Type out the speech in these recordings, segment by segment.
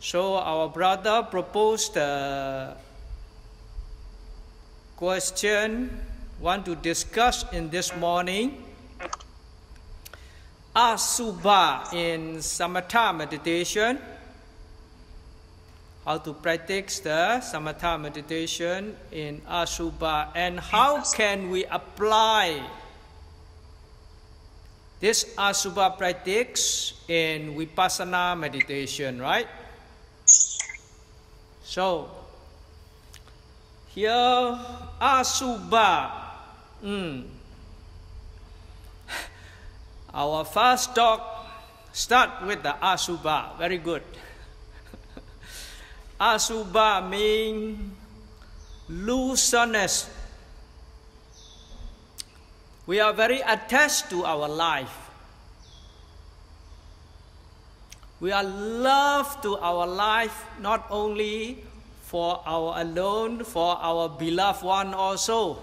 So our brother proposed a question want to discuss in this morning. Asubha in Samatha meditation. How to practice the Samatha meditation in Asubha, and how can we apply this Asubha practice in Vipassana meditation, right? So, here Asubha. Our first talk start with the Asubha. Very good. Asubha means looseness. We are very attached to our life. We are loved to our life, not only for our alone, for our beloved one also.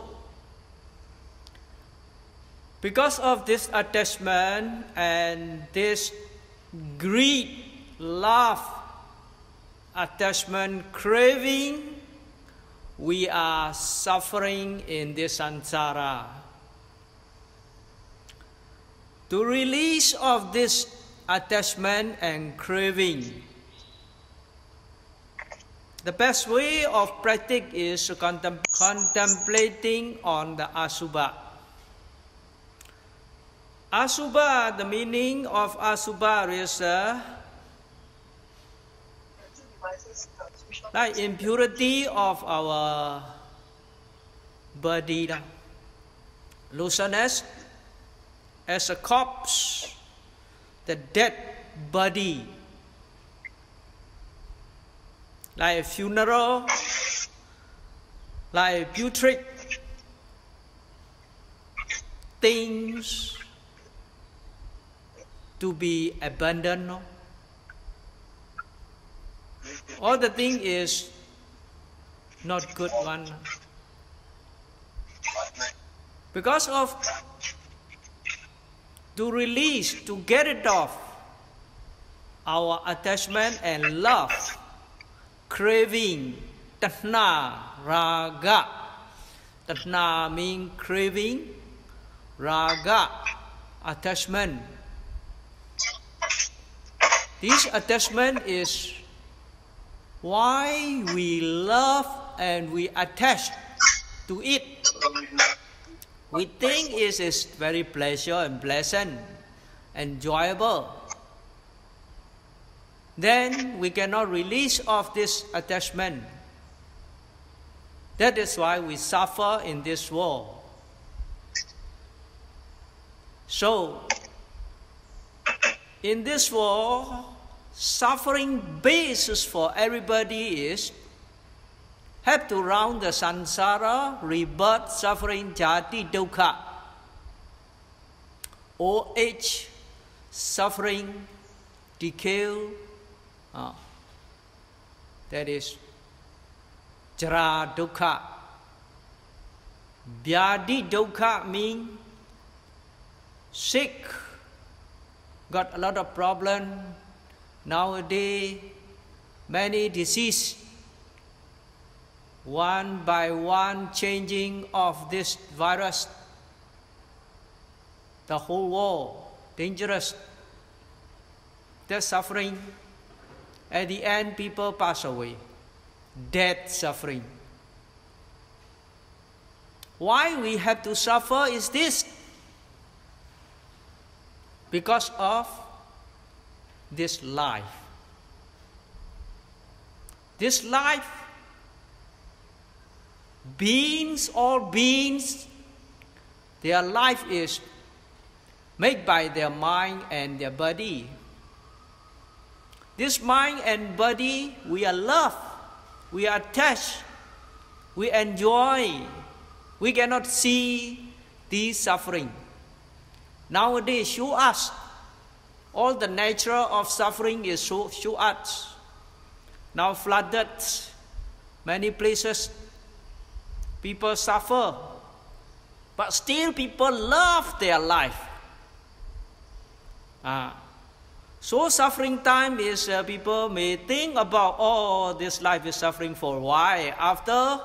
Because of this attachment and this greed, love, attachment, craving, we are suffering in this samsara. To release of this attachment and craving, the best way of practice is contemplating on the Asubha. Asubha, the meaning of Asubha is like impurity of our body. Looseness as a corpse, the dead body. Like a funeral, like putrid things to be abandoned. All the thing is not good one. Because of to release, to get it off our attachment and love, craving, tanha, raga. Tanha means craving, raga, attachment. This attachment is why we love and we attach to it. We think it is very pleasure and pleasant, enjoyable. Then we cannot release of this attachment. That is why we suffer in this world. So, in this world, suffering basis for everybody is have to round the samsara, rebirth, suffering, jati, dukkha, old age, suffering, decay. That is jara dukkha. Vyadi dukkha means sick, got a lot of problem. Nowadays, many diseases, one by one changing of this virus, the whole world, dangerous. They're suffering. At the end, people pass away. Death, suffering. Why we have to suffer is this? Because of this life. This life, beings, all beings, their life is made by their mind and their body. This mind and body, we are loved, we are attached, we enjoy. We cannot see these suffering. Nowadays, show us. All the nature of suffering is show us. Now flooded, many places, people suffer. But still people love their life. So suffering time is people may think about, oh, this life is suffering for a while. After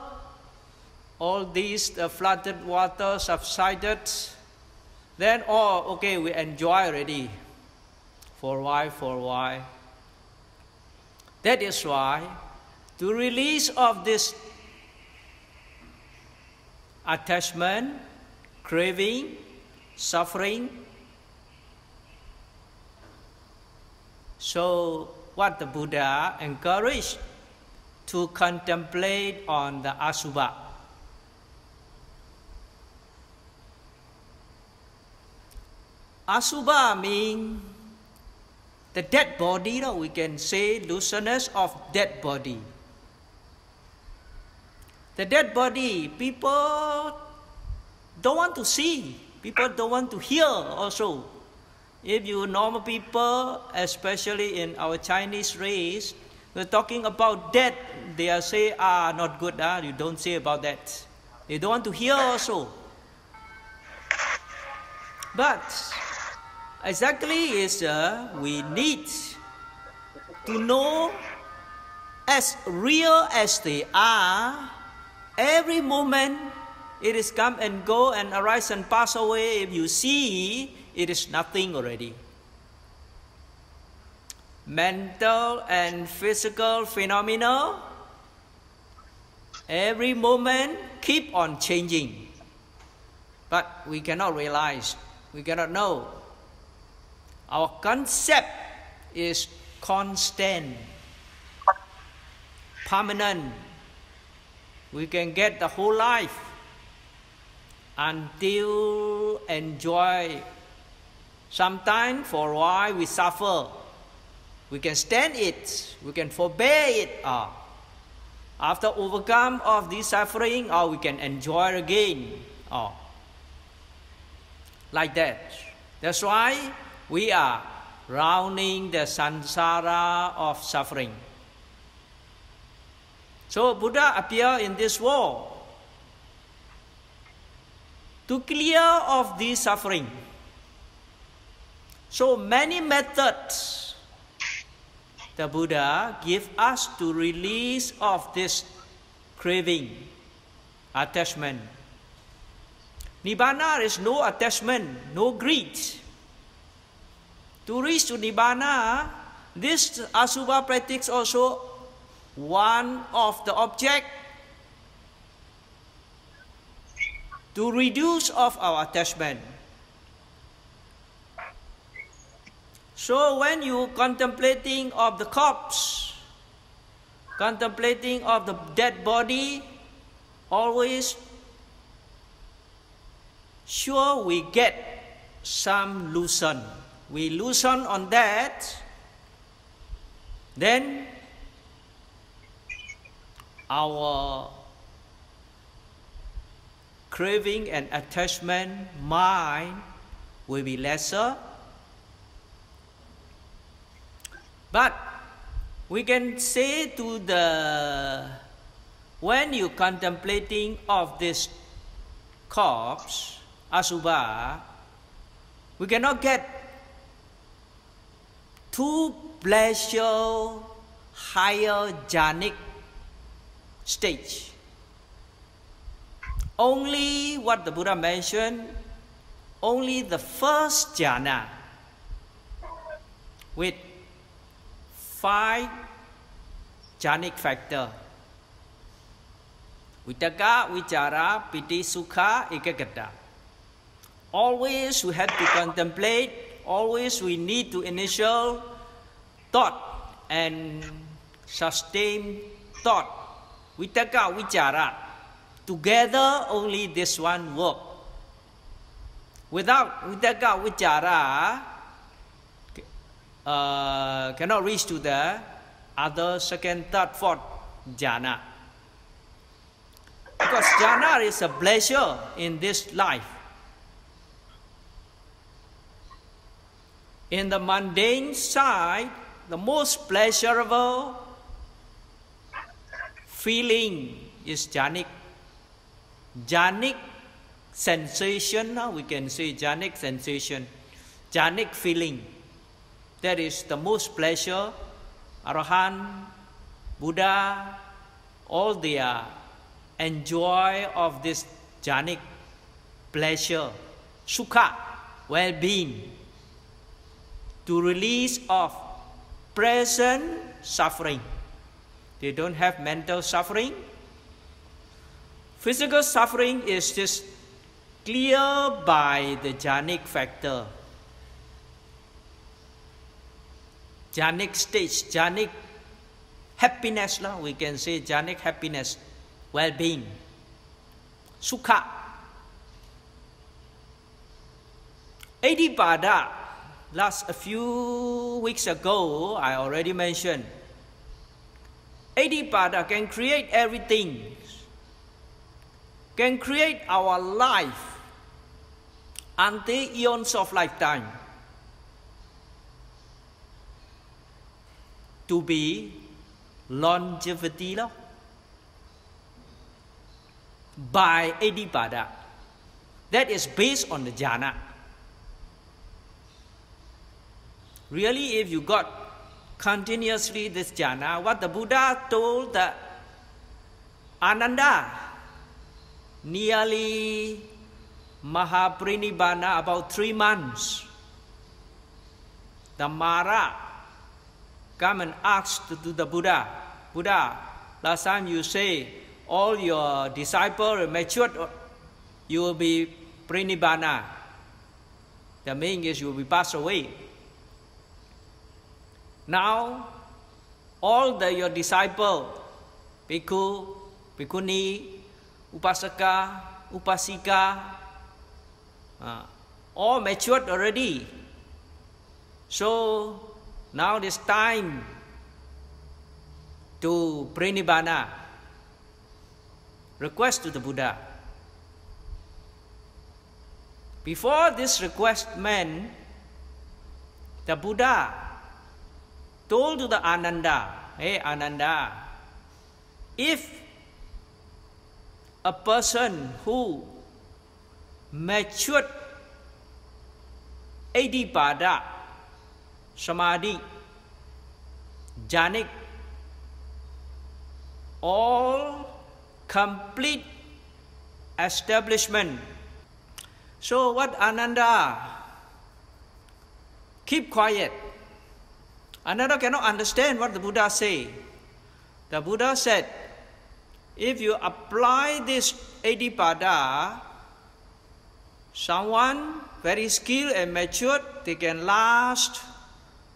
all these flooded water subsided, then, oh, okay, we enjoy already for a while. That is why to release of this attachment, craving, suffering. So what the Buddha encouraged, to contemplate on the Asubha. Asubha means the dead body, no? We can say looseness of dead body. The dead body, people don't want to see, people don't want to hear also. If you normal people, especially in our Chinese race, we're talking about death, they are say, not good, you don't say about that. They don't want to hear also. But exactly is we need to know as real as they are. Every moment it is come and go and arise and pass away. If you see, it is nothing already. Mental and physical phenomena, every moment keep on changing. But we cannot realize, we cannot know. Our concept is constant, permanent. We can get the whole life until enjoy. Sometimes for a while we suffer. We can stand it. We can forbear it. After overcome of this suffering, we can enjoy again. Like that. That's why we are rounding the samsara of suffering. So Buddha appeared in this world to clear of this suffering. So many methods the Buddha give us to release of this craving, attachment. Nibbana is no attachment, no greed. To reach to Nibbana, this Asubha practice also one of the object to reduce of our attachment. So when you contemplating of the corpse, contemplating of the dead body, always sure we get some loosen. We loosen on that, then our craving and attachment mind will be lesser. But we can say to the, when you contemplating of this corpse, Asubha, we cannot get too pleasure, higher jhanic stage. Only what the Buddha mentioned, only the first jhana with 5 jhanic factor. Vitakka, vichara, piti, sukha, ekaggata. Always we have to contemplate, always we need to initial thought and sustain thought. Vitakka, vichara. Together only this one work. Without vitakka, vichara, cannot reach to the other second, third, fourth jhana. Because jhana is a pleasure in this life. In the mundane side, the most pleasurable feeling is jhanic. Jhanic sensation, we can say jhanic sensation, jhanic feeling. That is the most pleasure. Arahant, Buddha, all they are enjoy of this jhanic pleasure, sukha, well-being, to release of present suffering. They don't have mental suffering. Physical suffering is just clear by the jhanic factor. Jhanic stage, jhanic happiness, we can say jhanic happiness, well-being, sukha. Adipada, a few weeks ago, I already mentioned. Adipada can create everything, can create our life until eons of lifetime to be longevity by Adipada. That is based on the jhana. Really, if you got continuously this jhana, what the Buddha told the Ananda, nearly Mahaprinibana, about 3 months, the Mara come and ask to the Buddha, Buddha, last time you say all your disciples matured, you will be Prinibana. The meaning is you will be passed away. Now, all your disciples, Bhikkhu, Bhikkhuni, Upasaka, Upasika, all matured already. So, now it's time to Prinibbana. Request to the Buddha. Before this request meant, the Buddha told to the Ananda, hey Ananda, if a person who matured Adipada, Samadhi, Jhanic, all complete establishment. So what Ananda? Keep quiet. Ananda cannot understand what the Buddha say. The Buddha said, if you apply this Adipada, someone very skilled and matured, they can last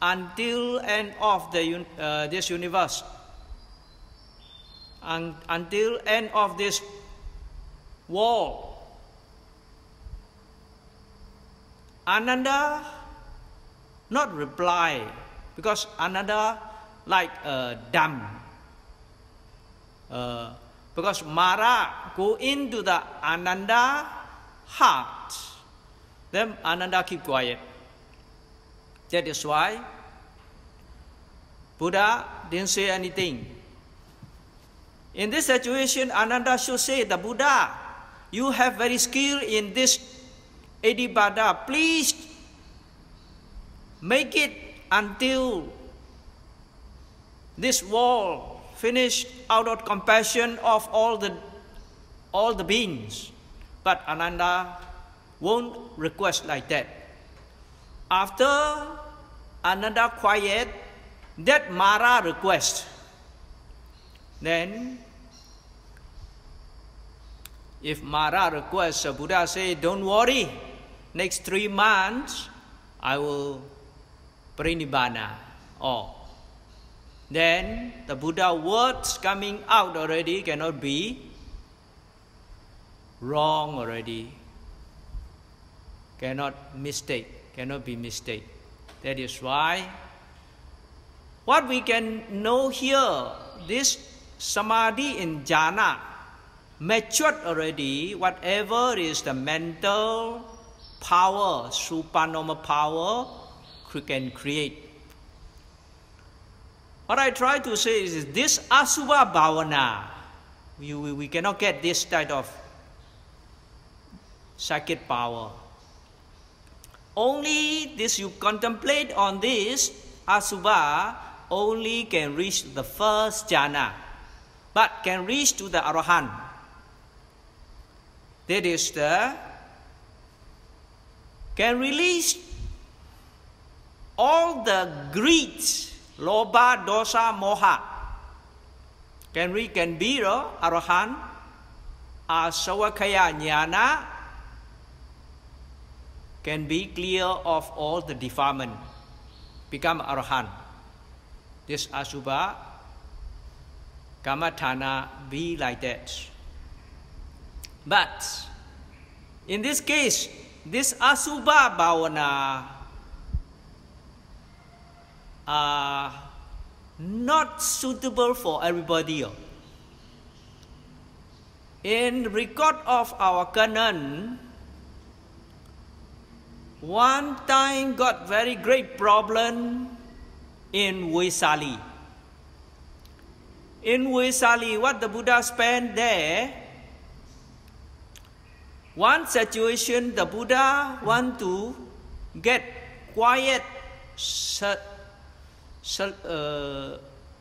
until end of this universe, until end of this world. Ananda not reply, because Ananda like dumb. Because Mara go into the Ananda heart. Then Ananda keep quiet. That is why Buddha didn't say anything. In this situation, Ananda should say, the Buddha, you have very skill in this Adipada. Please make it until this world finished out of compassion of all the beings. But Ananda won't request like that. After Ananda quiet, that Mara request. Then, if Mara requests, Buddha say, don't worry, next 3 months, I will Prinibbana. Then, the Buddha words coming out already cannot be wrong already. Cannot be mistake. That is why, what we can know here, this Samadhi in jhana, matured already, whatever is the mental power, supanoma power, can create. What I try to say is this Asubha Bhavana, we cannot get this type of psychic power. only this you contemplate on this Asubha, only can reach the first jhana, but can reach to the Arahant. That is can release all the greed, lobha, dosa, moha. Can be the Arahant, Asawakaya Jnana, can be clear of all the defilement, become Arahant. This Asubha Kamathana be like that. But in this case, this Asubha Bhavana are not suitable for everybody. In record of our canon, one time got very great problem in Vesali. In Vesali, what the Buddha spent there, one situation the Buddha want to get quiet,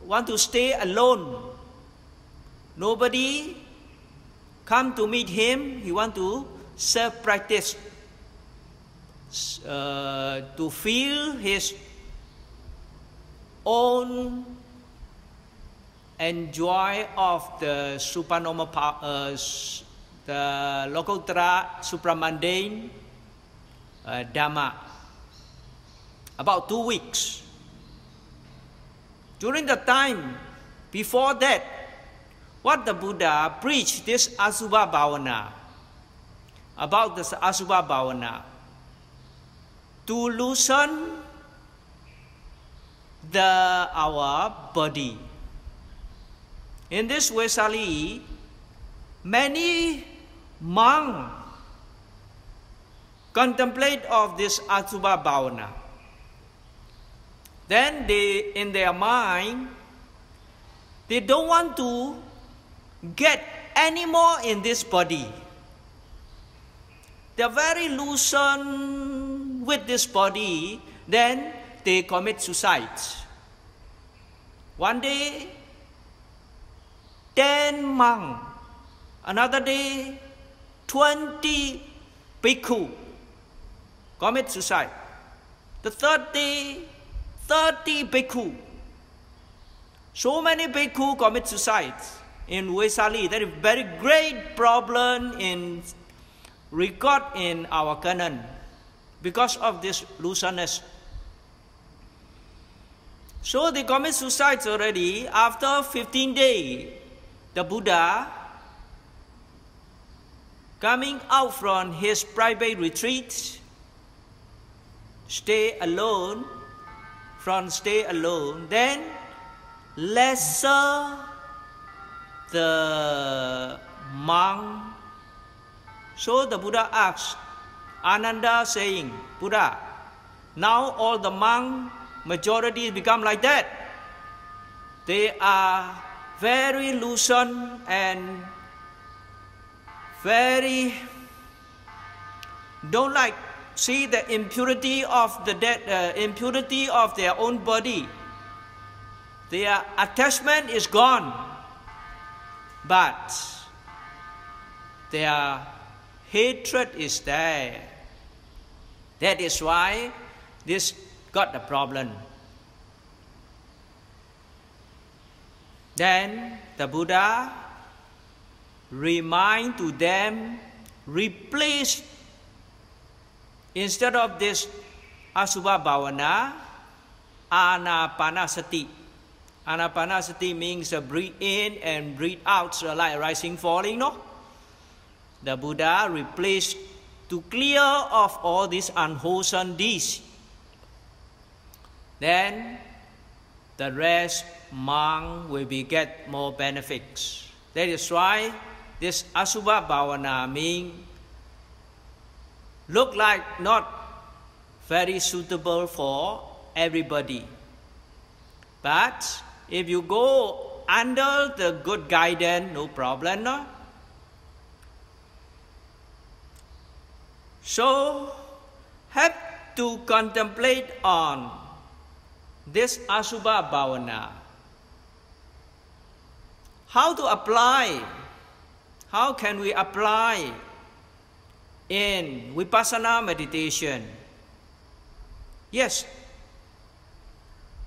want to stay alone. Nobody come to meet him. He want to self-practice, to feel his own enjoy of the supanoma, the Lokuttara supramundane Dhamma. About 2 weeks. During the time before that, what the Buddha preached, this Asubha Bhavana, about this Asubha Bhavana, to loosen our body. In this Vesali, many monks contemplate of this Asubha Bhavana. Then they, in their mind, they don't want to get any more in this body. They are very loosened with this body, then they commit suicide. One day, 10 monks, another day, 20 bhikkhu commit suicide. The third day, 30 bhikkhu. So many bhikkhu commit suicide in Vesali. That is a very great problem in record in our canon because of this looseness. So they commit suicide already. After 15 days, the Buddha coming out from his private retreat, stay alone, then lesser the monk. So the Buddha asked Ananda, saying, Buddha, now all the monks, majority become like that. They are very loosened and very don't like see the impurity of the dead, impurity of their own body. Their attachment is gone, but their hatred is there. That is why this got the problem. Then the Buddha remind to them, replace, instead of this Asubha Bhavana, Anapanasati. Anapanasati means breathe in and breathe out, so like rising, falling, no? The Buddha replaced to clear of all these unwholesome deeds. Then the rest monk will get more benefits. That is why this Asubha Bhavana means look like not very suitable for everybody. But if you go under the good guidance, no problem, no? So to contemplate on this Asubha Bhavana. How to apply? How can we apply in Vipassana meditation? Yes,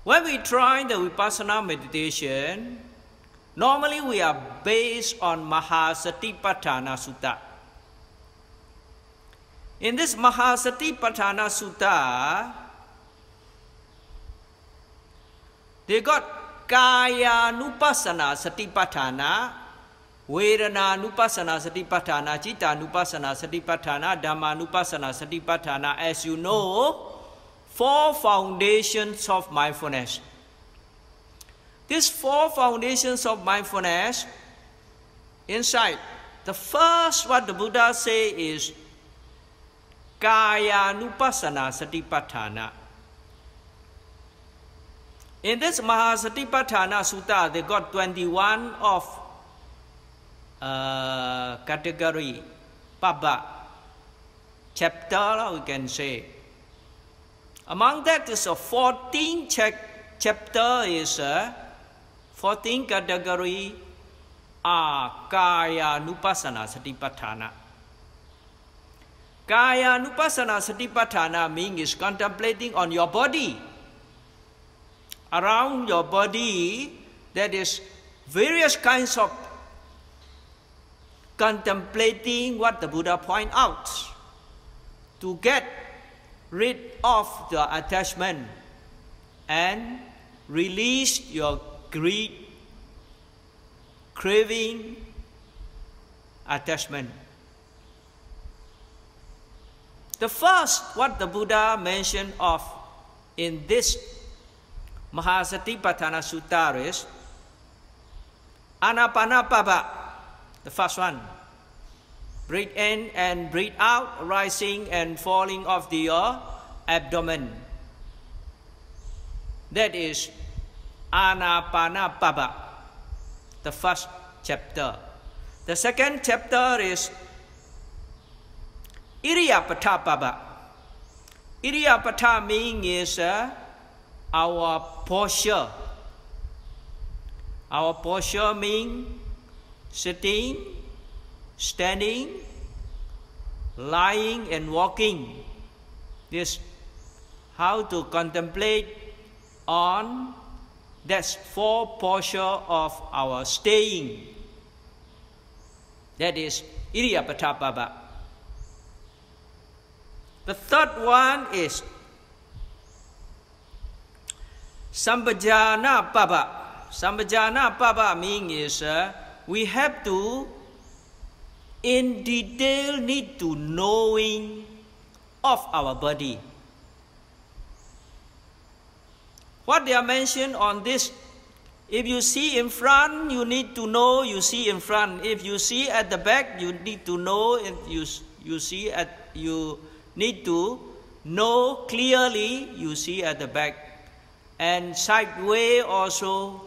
when we try the Vipassana meditation, normally we are based on Mahasatipatthana Sutta. In this Mahasatipatthana Sutta, they got Kaya-nupassana Satipatthana, Vedana-nupassana Satipatthana, Citta-nupassana Satipatthana, Dhamma-nupassana Satipatthana. As you know, 4 foundations of mindfulness. These 4 foundations of mindfulness, inside, the first what the Buddha say is Kaya-nupassana Satipatthana. In this Mahasatipatthana Sutta, they got 21 of category, Pabba, chapter, we can say. Among that is a 14th chapter is 14 category Kaya-nupassana Satipatthana. Kaya-nupassana Satipatthana means is contemplating on your body. Around your body, there is various kinds of contemplating what the Buddha point out to get rid of the attachment and release your greed, craving, attachment. The first what the Buddha mentioned of in this Mahasatipatthana Sutta is Anapanapaba, the first one. Breathe in and breathe out, rising and falling of the abdomen. That is Anapanapaba, the first chapter. The second chapter is Iriyapatthapaba. Iriyapatha means is our posture. Our posture means sitting, standing, lying and walking. This how to contemplate on that's 4 posture of our staying. That is Iriyapatthapaba. The third one is Sambhajana-paba. Sambhajana-paba means is we have to in detail need to knowing of our body. What they are mentioned on this, if you see in front, you need to know you see in front. If you see at the back, you need to know. If you see at you need to know clearly. You see at the back, and sideways also.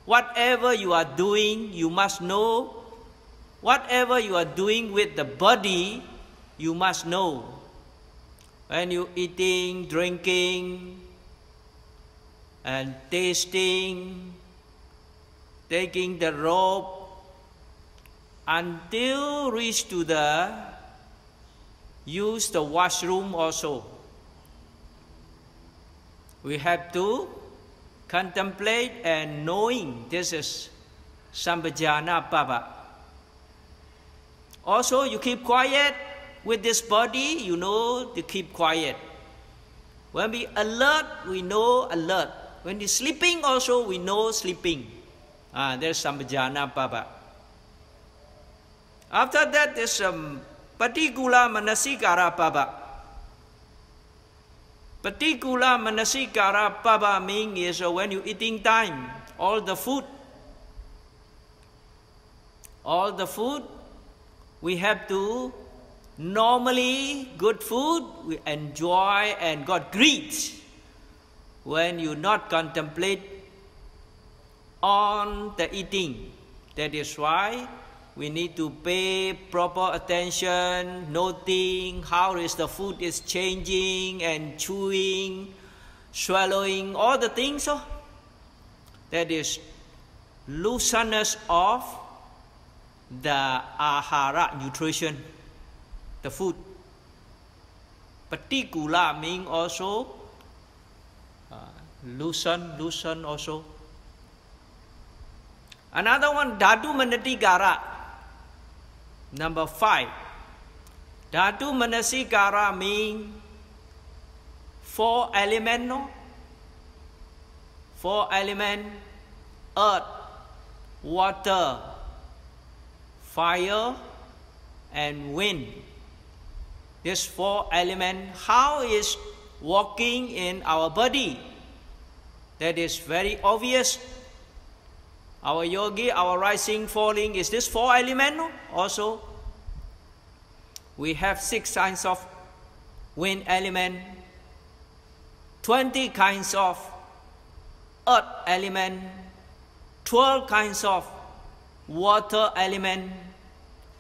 Whatever you are doing, you must know. Whatever you are doing with the body, you must know. When you eating, drinking, and tasting, taking the rope, until reach to the use the washroom also. We have to contemplate and knowing this is Sambhajana-paba. Also, you keep quiet with this body, you know to keep quiet. When we alert, we know alert. When we sleeping also, we know sleeping. There's Sambhajana-paba. After that, there's Patikula Manasikara-paba. Patikula Manasikara-paba means is when you eating time, all the food, we have to normally good food we enjoy and got greed when you not contemplate on the eating. That is why we need to pay proper attention, noting how is the food is changing and chewing, swallowing, all the things. So that is looseness of the ahara, nutrition, the food. Particular means also loosen also. Another one, dhatu manasikara. Number 5. Dhatu manasikara means 4 elements, no? 4 elements: earth, water, fire, and wind. These 4 elements, how is working in our body? That is very obvious. Our yogi, our rising, falling, is this 4 elements? No? Also, we have 6 kinds of wind element, 20 kinds of earth element, 12 kinds of water element,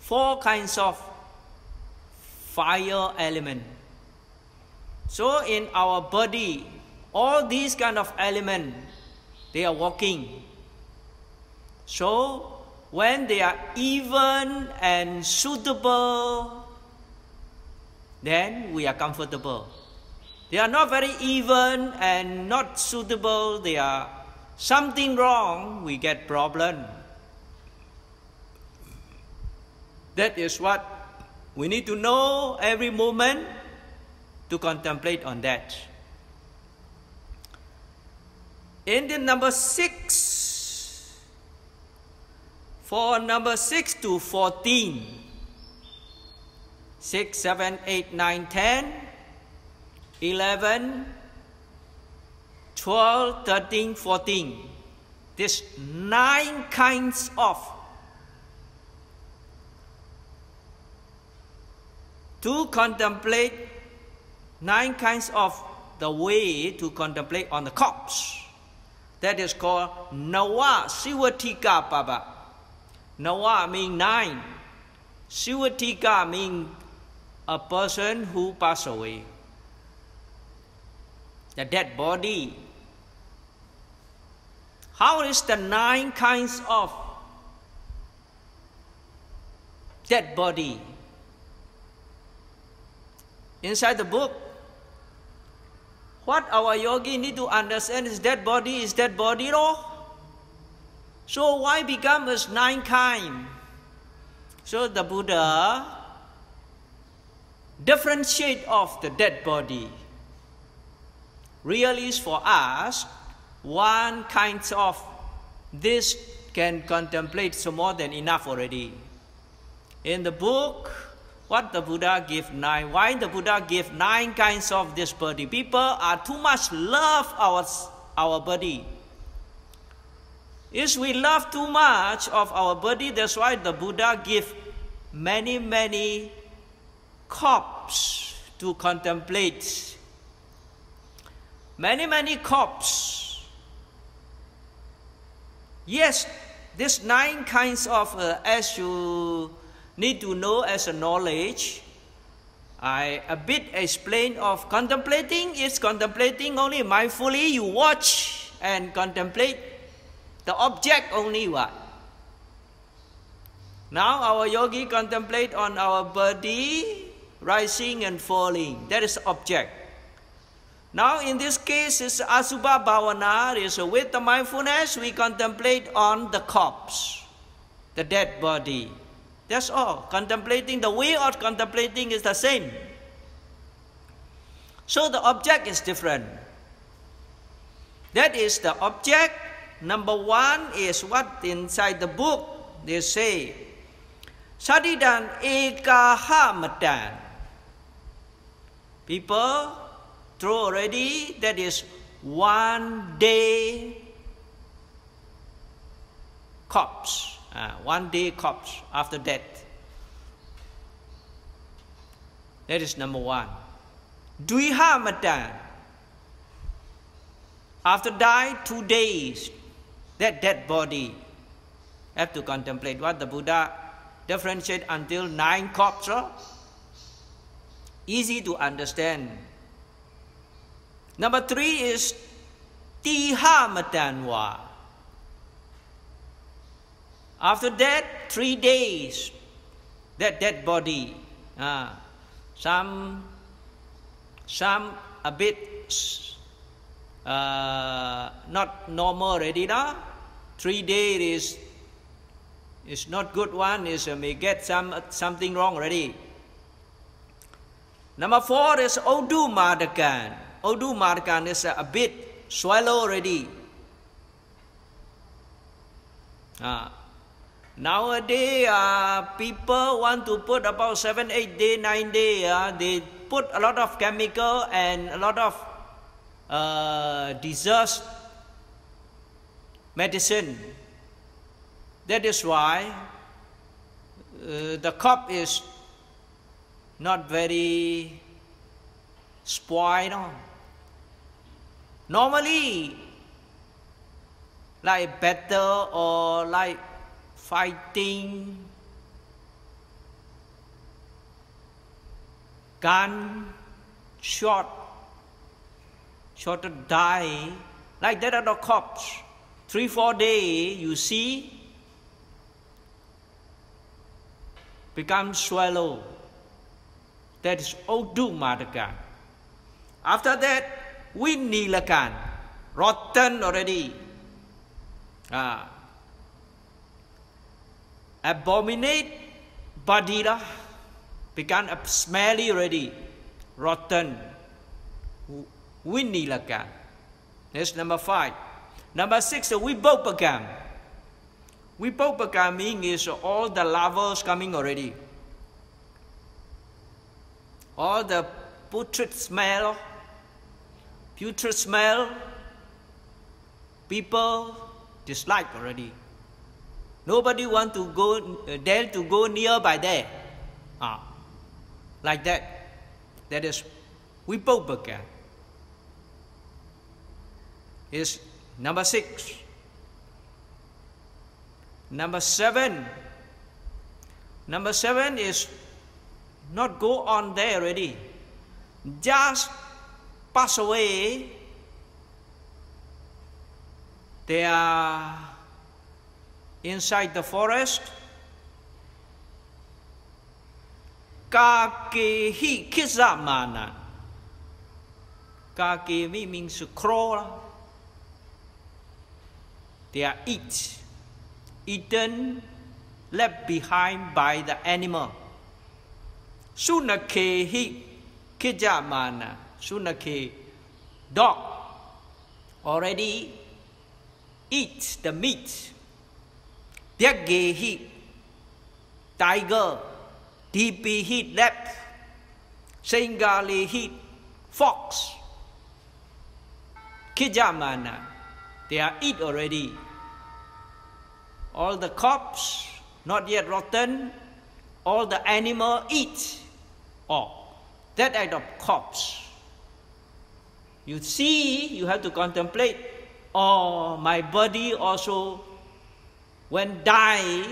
4 kinds of fire element. So in our body, all these kind of elements, they are working. So when they are even and suitable, then we are comfortable. They are not very even and not suitable, they are something wrong, we get problem. That is what we need to know every moment to contemplate on that. In the number 6, for number 6 to 14, 6, 7, 8, 9, 10, 11, 12, 13, 14. These 9 kinds of to contemplate, 9 kinds of the way to contemplate on the corpse. That is called Nawa Sivatika Paba. Nawa means 9. Sivatika means a person who passed away. The dead body. How is the 9 kinds of dead body? Inside the book, what our yogi need to understand is dead body is dead body, no? So why become as 9 kind? So the Buddha differentiate of the dead body. Really is for us, 1 kind of this can contemplate so more than enough already. In the book, what the Buddha give 9? Why the Buddha give 9 kinds of this body? People are too much love our body. If we love too much of our body, that's why the Buddha give many corpses to contemplate. Many corpses. Yes, these 9 kinds of, as you need to know as a knowledge, I a bit explain of contemplating. Is contemplating only mindfully, you watch and contemplate the object only what? Now our yogi contemplate on our body rising and falling. That is object. Now in this case is Asubha Bhavana, is with the mindfulness we contemplate on the corpse, the dead body. That's all. Contemplating, the way of contemplating is the same. So the object is different. That is the object. Number 1 is what inside the book they say. Sadidan ekaha matan. People throw already, that is 1 day corpse. 1 day corpse after death. That is number 1. Dviha matan. After die 2 days, that dead body have to contemplate what the Buddha differentiate until 9 corpses. Easy to understand. Number 3 is Tiha Matanwa. After that, 3 days, that dead body, some a bit not normal already now. 3 days is not good one, is may get something wrong already. Number 4 is Odu Madakan. Odu Madakan is a bit swallow already. Nowadays, people want to put about 7, 8 days, 9 days. They put a lot of chemical and a lot of disease medicine. That is why the cup is not very spoiled. Normally, like battle or like fighting, gun, shot to die, like that are the corpse. 3, 4 days, you see, become swallow. That is Odu Madakan. After that, Winilakan, rotten already. Abominate badira, become smelly already, rotten. Winilakan. That's number 5. Number 6, Vibopakam. Vibopakam means all the lavas coming already. All the putrid smell, people dislike already. Nobody want to go, dare to go nearby there. Like that. That is Vibopakam. Is number 6. Number 7. Number 7 is not go on there already. Just pass away. They are inside the forest. Kakehi kizamana. Kake means crawl. They are eaten, left behind by the animal. Sunakehi kijamana. Sunake, dog, already eat the meat. Byagehi, tiger. Dipi left. Sengali fox. Kijamana, they are eat already. All the corpse, not yet rotten, all the animal eat. That kind of corpse. You see, you have to contemplate. My body also, when die,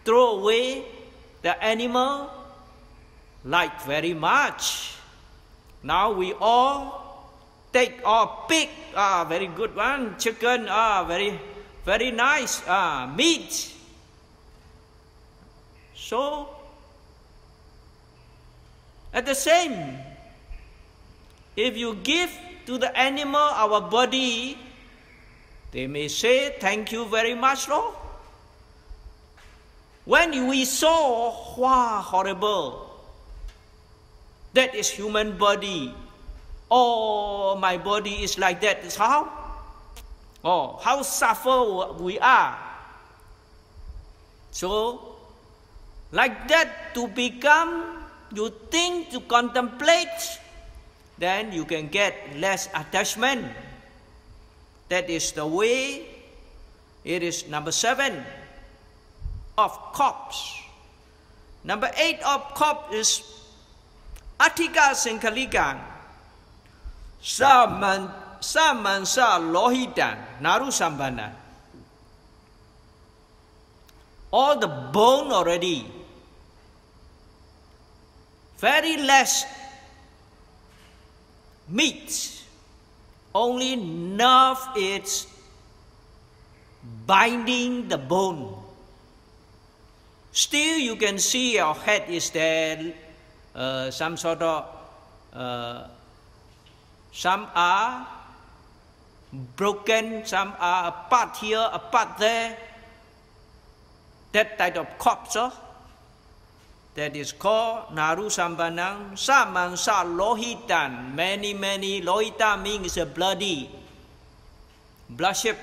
throw away the animal, like very much. Now we all take pig, very good one, chicken, very, very nice, meat. So, at the same, if you give to the animal our body, they may say, thank you very much, Lord. When we saw, wow, horrible, that is human body. My body is like that. Is how? How suffer we are. So, like that to become, you think, to contemplate, then you can get less attachment. That is the way. It is number 7 of corpse. Number 8 of corpse is Atika Sinkalikan. Samansa Lohitan Naru Sambana. All the bone already, very less meat, only nerve is binding the bone. Still you can see our head is there, some sort of, some are broken, some are a part here, a part there. That type of corpse, that is called Naru Sambanang Samansa Lohitan. Many Lohita means bloody, bloodship.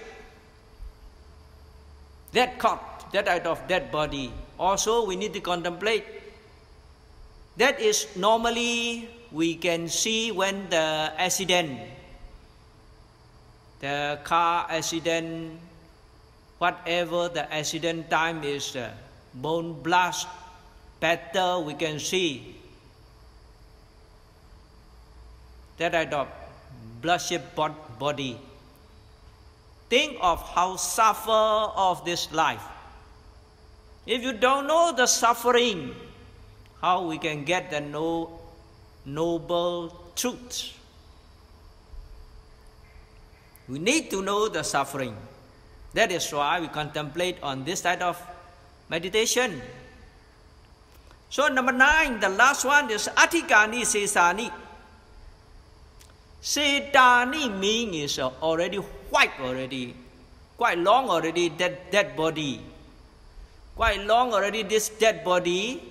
That corpse, that type of dead body. Also we need to contemplate. That is normally we can see when the accident, the car accident, whatever the accident time is, bone blast, better we can see. That type of bloodship body. Think of how suffer of this life. If you don't know the suffering, how we can get the noble truth? We need to know the suffering. That is why we contemplate on this type of meditation. So number 9, the last one is Athikani Sesani. Setani means already white already, quite long already dead body. Quite long already this dead body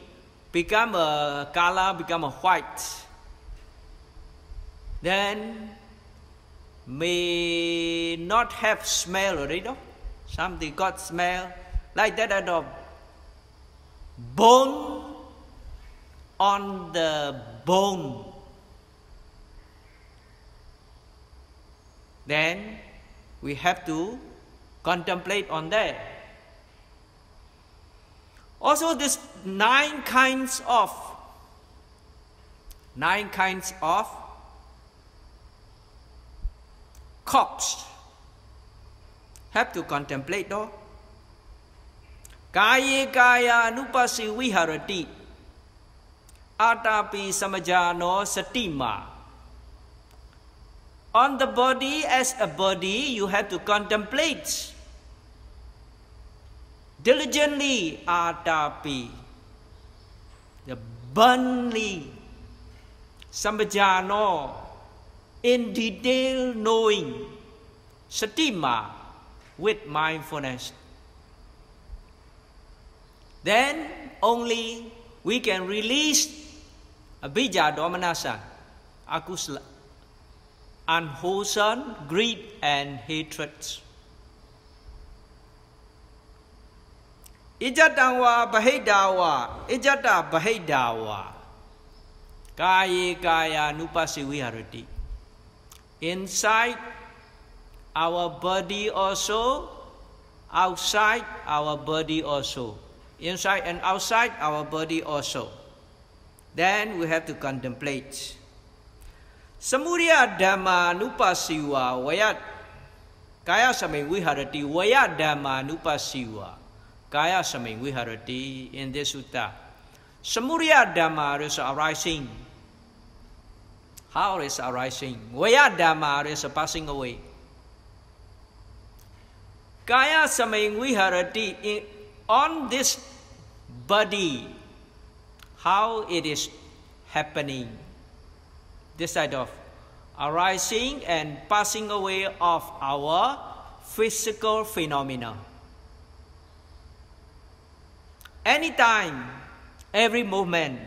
become a color, become a white. Then may not have smell already, no? Something got smell like that at all. Bone on the bone. Then we have to contemplate on that. Also, this 9 kinds of corpse have to contemplate, though. Kaya kaya nupasi viharati atapi samajano satima. On the body as a body, you have to contemplate diligently, atapi, the burnly, samajano, in detail knowing, satima, with mindfulness. Then only we can release abhijja domanassa, akusala, unwholesome greed and hatred. Ijatawa bahidawa, ijata bahidawa, kaya kaya nupasi viharati. Inside our body also, outside our body also. Inside and outside our body also. Then we have to contemplate. Samudaya dhamma nupasiwa vayat kaya saming viharati vayat dhamma nupasiwa kaya saming viharati. In this sutta, samudaya dhamma is arising. How is arising? Vayat dhamma is passing away. Kaya saming viharati, on this body, how it is happening. This side of arising and passing away of our physical phenomena. Anytime, every moment,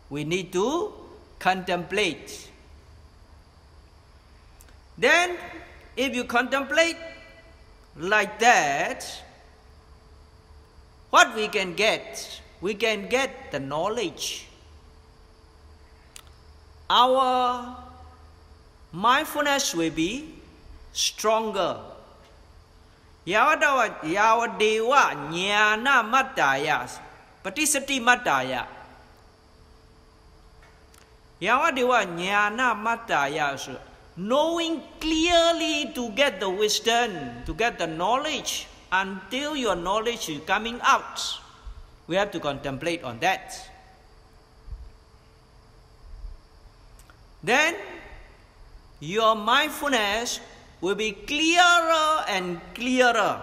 we need to contemplate. Then, if you contemplate like that, what we can get? We can get the knowledge. Our mindfulness will be stronger. Yawa dewa jnana mattaya, patisati mattaya. Yawa dewa jnana mattaya, knowing clearly to get the wisdom, to get the knowledge. Until your knowledge is coming out, we have to contemplate on that. then your mindfulness will be clearer and clearer,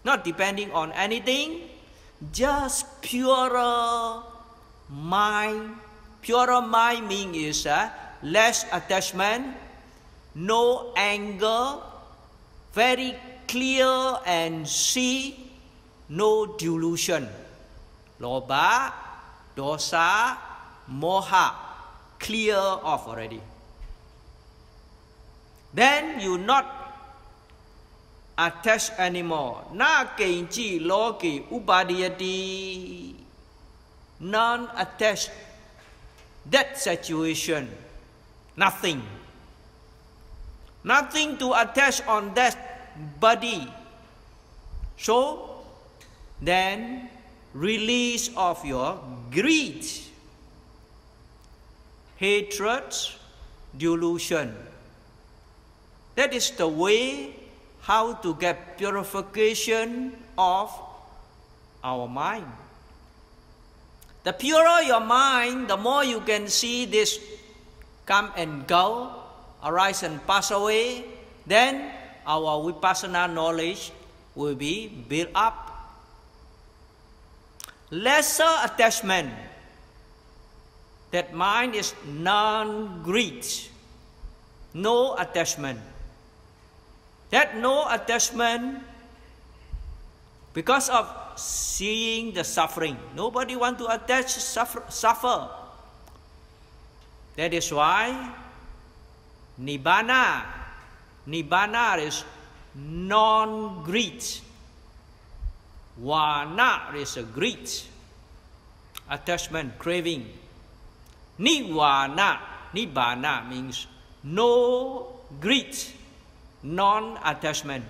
not depending on anything, just purer mind. Purer mind means less attachment, no anger, very clear and see, no delusion. Lobha, dosa, moha, clear off already. Then you not attached anymore. Na kenchi loki upadiyati. Non-attached. That situation. Nothing. Nothing to attach on that body. So, then release of your greed, hatred, delusion. That is the way how to get purification of our mind. The purer your mind, the more you can see this come and go, arise and pass away, then our Vipassana knowledge will be built up. Lesser attachment. That mind is non-greed. No attachment. That no attachment, because of seeing the suffering. Nobody wants to attach suffer. That is why Nibbana. Nibbana is non-greed. Vana is a greed. Attachment, craving. Nirvana. Nibbana means no greed. Non-attachment,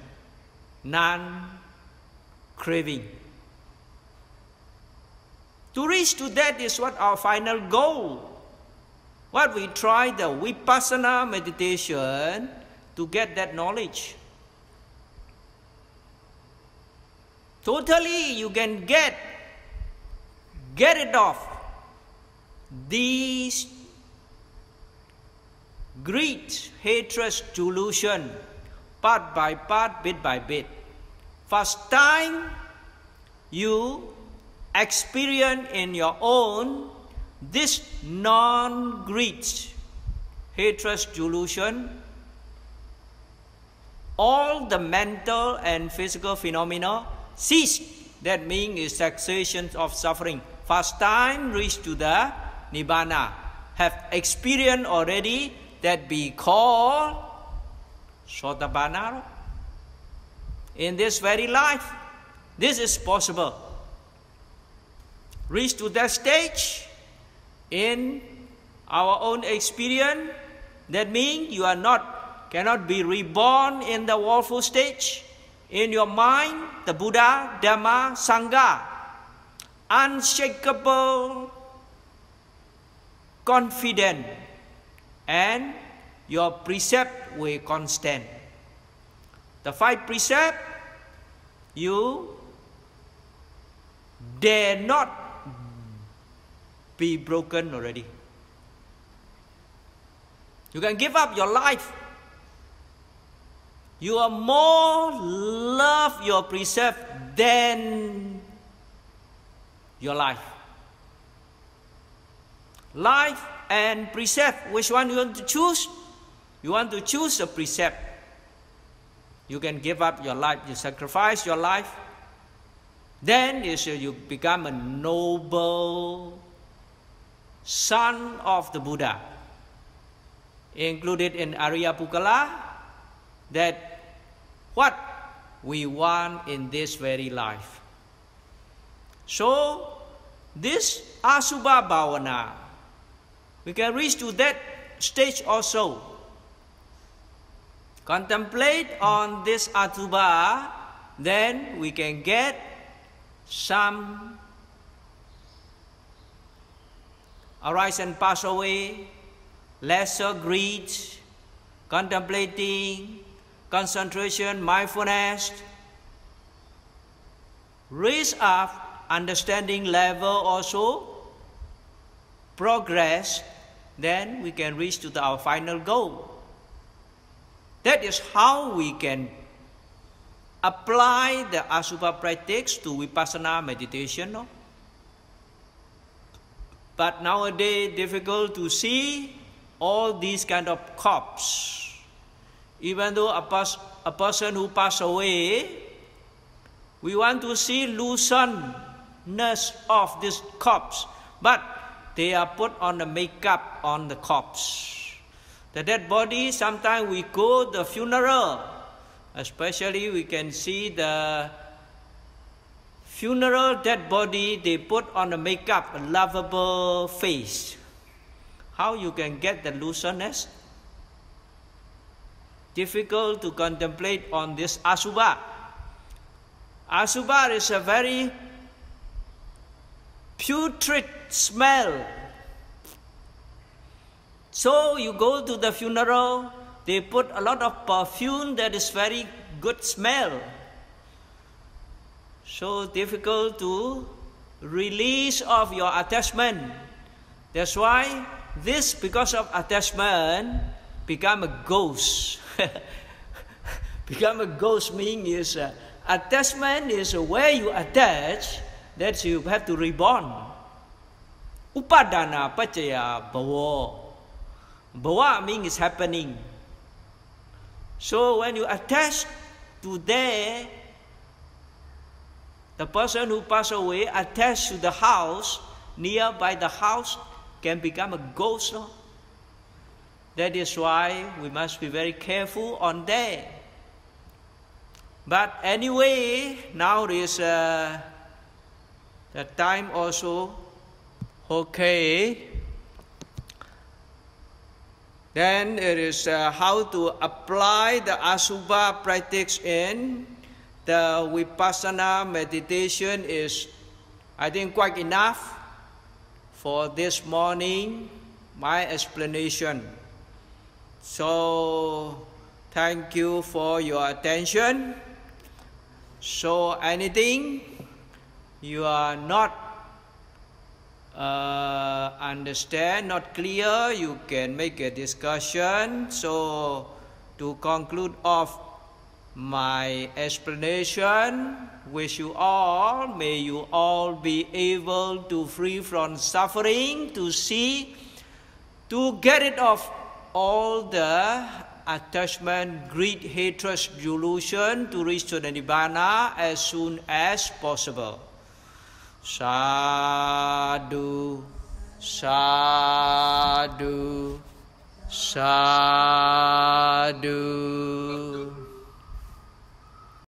non-craving. To reach to that is what our final goal. What we try the Vipassana meditation to get that knowledge. Totally you can get it off. These greed, hatred, delusion, part by part, bit by bit. First time you experience in your own this non-greed, hatred, delusion, all the mental and physical phenomena cease. That means is cessation of suffering. First time reach to the Nibbana. Have experienced already that be called Sotapanna. In this very life, this is possible. Reach to that stage in our own experience. That means you are cannot be reborn in the woeful stage. In your mind, the Buddha, Dhamma, Sangha, unshakable, confident, and your precept will constant. The 5 precepts, you dare not be broken already. You can give up your life. You are more love your precept than your life. Life and precept, which one you want to choose? You want to choose a precept. You can give up your life, you sacrifice your life. Then you become a noble son of the Buddha. Included in Arya Pukala, that what we want in this very life. So, this Asubha Bhavana, we can reach to that stage also. Contemplate on this Asubha, then we can get some arise and pass away, lesser greed, contemplating, concentration, mindfulness, raise up understanding level also, progress, then we can reach to our final goal. That is how we can apply the Asubha practice to Vipassana meditation. No? But nowadays, difficult to see all these kind of corpse. Even though a person who passed away, we want to see looseness of this corpse, but they are put on the makeup on the corpse. The dead body, sometimes we go to the funeral, especially we can see the funeral dead body, they put on the makeup, a lovable face. How you can get the looseness? Difficult to contemplate on this Asubha. Asubha is a very putrid smell. So you go to the funeral, they put a lot of perfume that is very good smell. So difficult to release of your attachment. That's why this, because of attachment, become a ghost. Become a ghost means attachment is where you attach, that you have to reborn. Upadana pacaya bhava. Bhava means it's happening. So when you attach to there, the person who passed away attached to the house, nearby the house, can become a ghost. No? That is why we must be very careful on that. But anyway, now is the time also okay. Then it is how to apply the Asubha practice in the Vipassana meditation is, I think, quite enough for this morning, my explanation. So, thank you for your attention. So, anything you are not understand, not clear, you can make a discussion. So, to conclude off my explanation, wish you all, may you all be able to free from suffering, to see, to get rid of all the attachment, greed, hatred, delusion, to reach to the Nibbana as soon as possible. Sadhu, sadhu, sadhu.